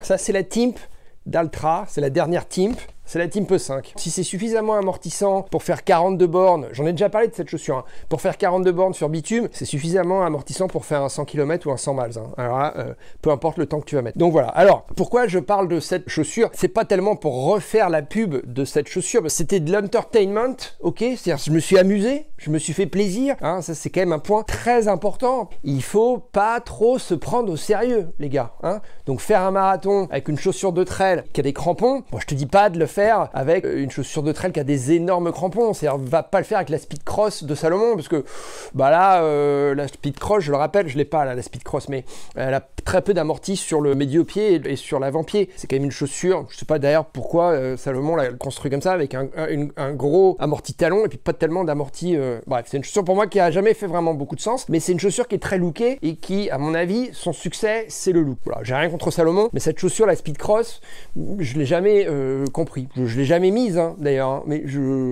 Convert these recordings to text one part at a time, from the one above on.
Ça, c'est la Timp d'Altra, c'est la dernière Timp. C'est la Timp 5. Si c'est suffisamment amortissant pour faire 42 bornes, j'en ai déjà parlé de cette chaussure, hein, pour faire 42 bornes sur bitume, c'est suffisamment amortissant pour faire un 100 km ou un 100 miles. Hein. Alors là, peu importe le temps que tu vas mettre. Donc voilà. Alors, pourquoi je parle de cette chaussure? C'est pas tellement pour refaire la pub de cette chaussure, c'était de l'entertainment, ok? C'est-à-dire, je me suis amusé, je me suis fait plaisir, hein, ça c'est quand même un point très important. Il faut pas trop se prendre au sérieux, les gars. Hein. Donc faire un marathon avec une chaussure de trail qui a des crampons, bon, je te dis pas de le faire avec une chaussure de trail qui a des énormes crampons. C'est-à-dire, va pas le faire avec la Speed Cross de Salomon, parce que bah là, la Speed Cross, je le rappelle, je l'ai pas là, la Speed Cross, mais elle a très peu d'amorti sur le médio-pied et sur l'avant-pied. C'est quand même une chaussure, je sais pas d'ailleurs pourquoi Salomon l'a construit comme ça, avec un gros amorti talon et puis pas tellement d'amorti. Bref, c'est une chaussure pour moi qui a jamais fait vraiment beaucoup de sens, mais c'est une chaussure qui est très lookée et qui, à mon avis, son succès, c'est le look. Voilà, j'ai rien contre Salomon, mais cette chaussure, la Speed Cross, je l'ai jamais compris. Je l'ai jamais mise hein, d'ailleurs, hein, mais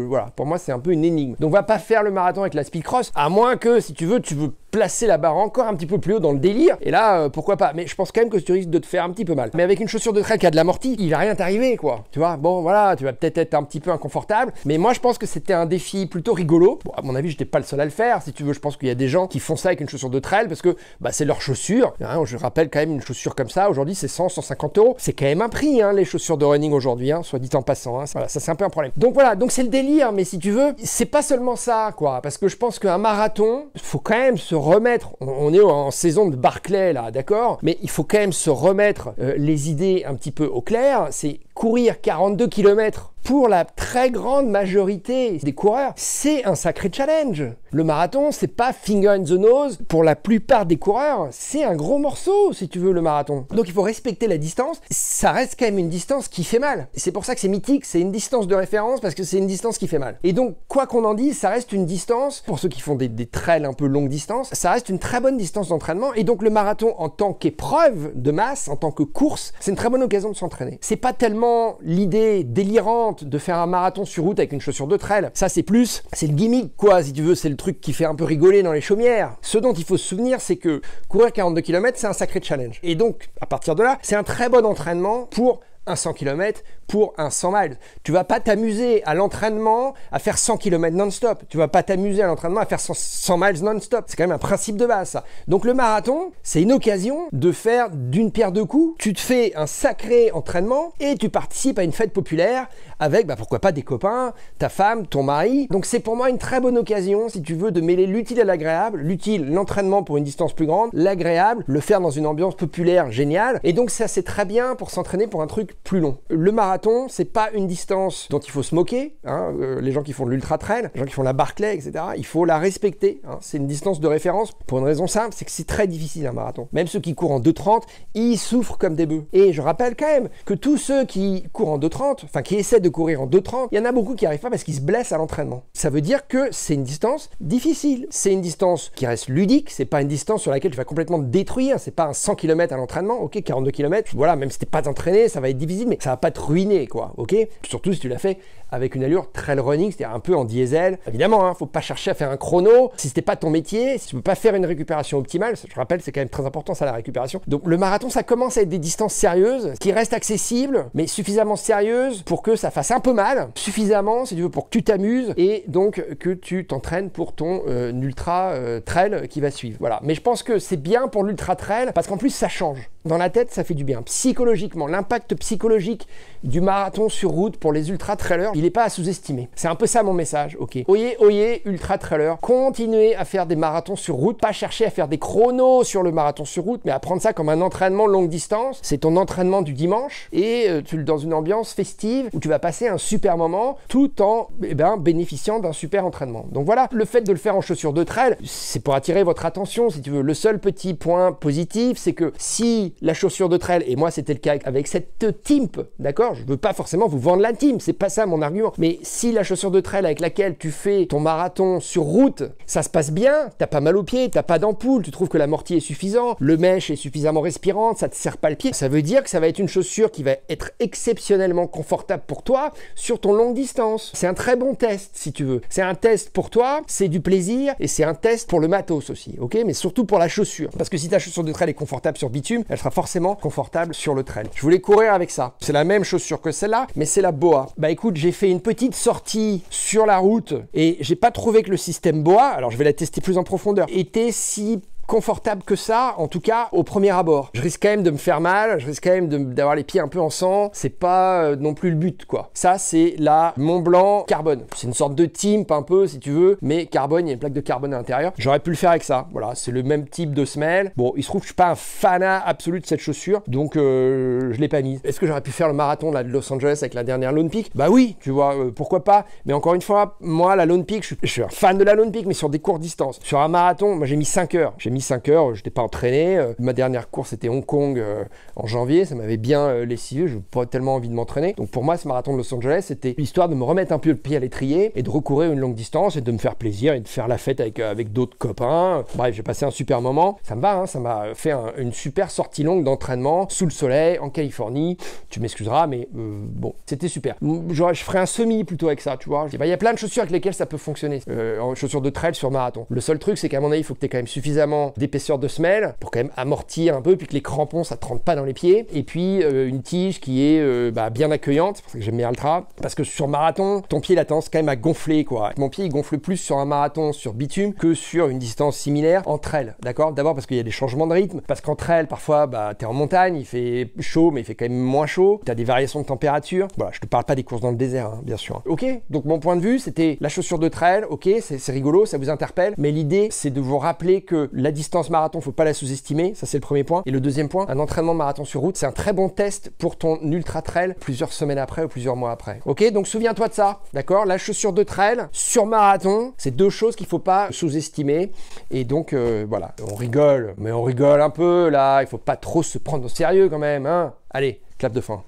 voilà, pour moi c'est un peu une énigme. Donc va pas faire le marathon avec la Speed Cross, à moins que si tu veux placer la barre encore un petit peu plus haut dans le délire, et là pourquoi pas, mais je pense quand même que tu risques de te faire un petit peu mal. Mais avec une chaussure de trail qui a de l'amorti, il va rien t'arriver quoi, tu vois, bon voilà, tu vas peut-être être un petit peu inconfortable, mais moi je pense que c'était un défi plutôt rigolo. Bon, à mon avis j'étais pas le seul à le faire, si tu veux, je pense qu'il y a des gens qui font ça avec une chaussure de trail, parce que bah, c'est leur chaussure, hein, je rappelle quand même une chaussure comme ça, aujourd'hui c'est 100-150 €, c'est quand même un prix hein, les chaussures de running aujourd'hui, hein, soit dit en passant, hein. Voilà, ça c'est un peu un problème. Donc voilà, donc c'est le délire, mais si tu veux, c'est pas seulement ça, quoi, parce que je pense qu'un marathon, il faut quand même se remettre, on est en saison de Barclay là, d'accord, mais il faut quand même se remettre les idées un petit peu au clair, c'est courir 42 km pour la très grande majorité des coureurs, c'est un sacré challenge. Le marathon, c'est pas finger in the nose. Pour la plupart des coureurs, c'est un gros morceau, si tu veux, le marathon. Donc il faut respecter la distance. Ça reste quand même une distance qui fait mal. C'est pour ça que c'est mythique, c'est une distance de référence parce que c'est une distance qui fait mal. Et donc, quoi qu'on en dise, ça reste une distance, pour ceux qui font des trails un peu longue distance, ça reste une très bonne distance d'entraînement. Et donc le marathon, en tant qu'épreuve de masse, en tant que course, c'est une très bonne occasion de s'entraîner. C'est pas tellement l'idée délirante de faire un marathon sur route avec une chaussure de trail. Ça, c'est le gimmick, quoi, si tu veux, c'est le truc qui fait un peu rigoler dans les chaumières. Ce dont il faut se souvenir, c'est que courir 42 km, c'est un sacré challenge. Et donc, à partir de là, c'est un très bon entraînement pour un 100 km, pour un 100 miles. Tu vas pas t'amuser à l'entraînement à faire 100 km non-stop. Tu vas pas t'amuser à l'entraînement à faire 100 miles non-stop. C'est quand même un principe de base, ça. Donc le marathon, c'est une occasion de faire d'une pierre deux coups. Tu te fais un sacré entraînement et tu participes à une fête populaire avec, bah, pourquoi pas des copains, ta femme, ton mari. Donc c'est pour moi une très bonne occasion, si tu veux, de mêler l'utile à l'agréable. L'utile, l'entraînement pour une distance plus grande. L'agréable, le faire dans une ambiance populaire géniale. Et donc ça, c'est très bien pour s'entraîner pour un truc plus long. Le marathon, c'est pas une distance dont il faut se moquer, hein, les gens qui font de l'ultra trail, les gens qui font la Barclay, etc. Il faut la respecter, hein. C'est une distance de référence pour une raison simple, c'est que c'est très difficile un marathon. Même ceux qui courent en 2,30, ils souffrent comme des bœufs. Et je rappelle quand même que tous ceux qui courent en 2,30, enfin qui essaient de courir en 2,30, il y en a beaucoup qui arrivent pas parce qu'ils se blessent à l'entraînement. Ça veut dire que c'est une distance difficile. C'est une distance qui reste ludique, c'est pas une distance sur laquelle tu vas complètement te détruire, c'est pas un 100 km à l'entraînement, ok, 42 km, voilà, même si t'es pas entraîné, ça va être difficile, mais ça va pas te ruiner, quoi, ok? Surtout si tu l'as fait avec une allure trail running, c'est-à-dire un peu en diesel. Évidemment, hein, faut pas chercher à faire un chrono. Si c'était pas ton métier, si tu peux pas faire une récupération optimale, je rappelle, c'est quand même très important ça, la récupération. Donc le marathon, ça commence à être des distances sérieuses, qui restent accessibles, mais suffisamment sérieuses pour que ça fasse un peu mal, suffisamment, si tu veux, pour que tu t'amuses et donc que tu t'entraînes pour ton ultra trail qui va suivre. Voilà. Mais je pense que c'est bien pour l'ultra trail parce qu'en plus ça change. Dans la tête, ça fait du bien. Psychologiquement, l'impact psychologique du marathon sur route pour les ultra trailers, il n'est pas à sous-estimer. C'est un peu ça mon message, ok. Oyez, oyez, ultra trailer, continuez à faire des marathons sur route, pas chercher à faire des chronos sur le marathon sur route, mais à prendre ça comme un entraînement longue distance. C'est ton entraînement du dimanche et tu dans une ambiance festive où tu vas passer un super moment tout en bénéficiant d'un super entraînement. Donc voilà, le fait de le faire en chaussures de trail, c'est pour attirer votre attention, si tu veux. Le seul petit point positif, c'est que si la chaussure de trail, et moi c'était le cas avec cette Timp, d'accord, je veux pas forcément vous vendre la Timp, c'est pas ça mon argument, mais si la chaussure de trail avec laquelle tu fais ton marathon sur route, ça se passe bien, t'as pas mal aux pieds, t'as pas d'ampoule, tu trouves que l'amorti est suffisant, le mesh est suffisamment respirante, ça te serre pas le pied, ça veut dire que ça va être une chaussure qui va être exceptionnellement confortable pour toi sur ton longue distance. C'est un très bon test si tu veux. C'est un test pour toi, c'est du plaisir et c'est un test pour le matos aussi, ok, mais surtout pour la chaussure. Parce que si ta chaussure de trail est confortable sur bitume, elle sera sera forcément confortable sur le trail. Je voulais courir avec ça. C'est la même chaussure que celle-là, mais c'est la BOA. Bah écoute, j'ai fait une petite sortie sur la route et j'ai pas trouvé que le système BOA, alors je vais la tester plus en profondeur, était si confortable que ça, en tout cas au premier abord. Je risque quand même de me faire mal, je risque quand même d'avoir les pieds un peu en sang, c'est pas non plus le but quoi. Ça c'est la Montblanc Carbone. C'est une sorte de Timp un peu si tu veux, mais carbone, il y a une plaque de carbone à l'intérieur. J'aurais pu le faire avec ça, voilà, c'est le même type de semelle. Bon, il se trouve que je suis pas un fanat absolu de cette chaussure, donc je l'ai pas mise. Est-ce que j'aurais pu faire le marathon là, de Los Angeles avec la dernière Lone Peak? Bah oui, tu vois, pourquoi pas, mais encore une fois, moi la Lone Peak, je suis un fan de la Lone Peak, mais sur des courtes distances. Sur un marathon, moi j'ai mis 5 heures. J'ai mis 5 heures, je n'étais pas entraîné. Ma dernière course c'était Hong Kong en janvier, ça m'avait bien lessivé, je n'avais pas tellement envie de m'entraîner. Donc pour moi ce marathon de Los Angeles c'était l'histoire de me remettre un peu le pied à l'étrier et de recourir une longue distance et de me faire plaisir et de faire la fête avec d'autres copains. Bref, j'ai passé un super moment, ça me va, hein, ça m'a fait une super sortie longue d'entraînement sous le soleil en Californie. Tu m'excuseras mais bon, c'était super. Je ferais un semi plutôt avec ça, tu vois. Il y a plein de chaussures avec lesquelles ça peut fonctionner, en chaussures de trail sur marathon. Le seul truc c'est qu'à mon avis il faut que tu aies quand même suffisamment d'épaisseur de semelle pour quand même amortir un peu, puis que les crampons ça te rentre pas dans les pieds, et puis une tige qui est bien accueillante, c'est pour ça que j'aime bien Altra, parce que sur marathon ton pied il a tendance quand même à gonfler quoi. Mon pied il gonfle plus sur un marathon sur bitume que sur une distance similaire en trail, d'accord. D'abord parce qu'il y a des changements de rythme, parce qu'en trail parfois t'es en montagne, il fait chaud mais il fait quand même moins chaud, t'as des variations de température. Voilà, je te parle pas des courses dans le désert hein, bien sûr. Ok, donc mon point de vue c'était la chaussure de trail, ok, c'est rigolo, ça vous interpelle, mais l'idée c'est de vous rappeler que la distance marathon faut pas la sous-estimer, ça c'est le premier point. Et le deuxième point, un entraînement marathon sur route, c'est un très bon test pour ton ultra trail plusieurs semaines après ou plusieurs mois après. Ok, donc souviens-toi de ça, d'accord. La chaussure de trail sur marathon, c'est deux choses qu'il faut pas sous-estimer. Et donc voilà, on rigole, mais on rigole un peu là, il faut pas trop se prendre au sérieux quand même, hein. Allez, clap de fin.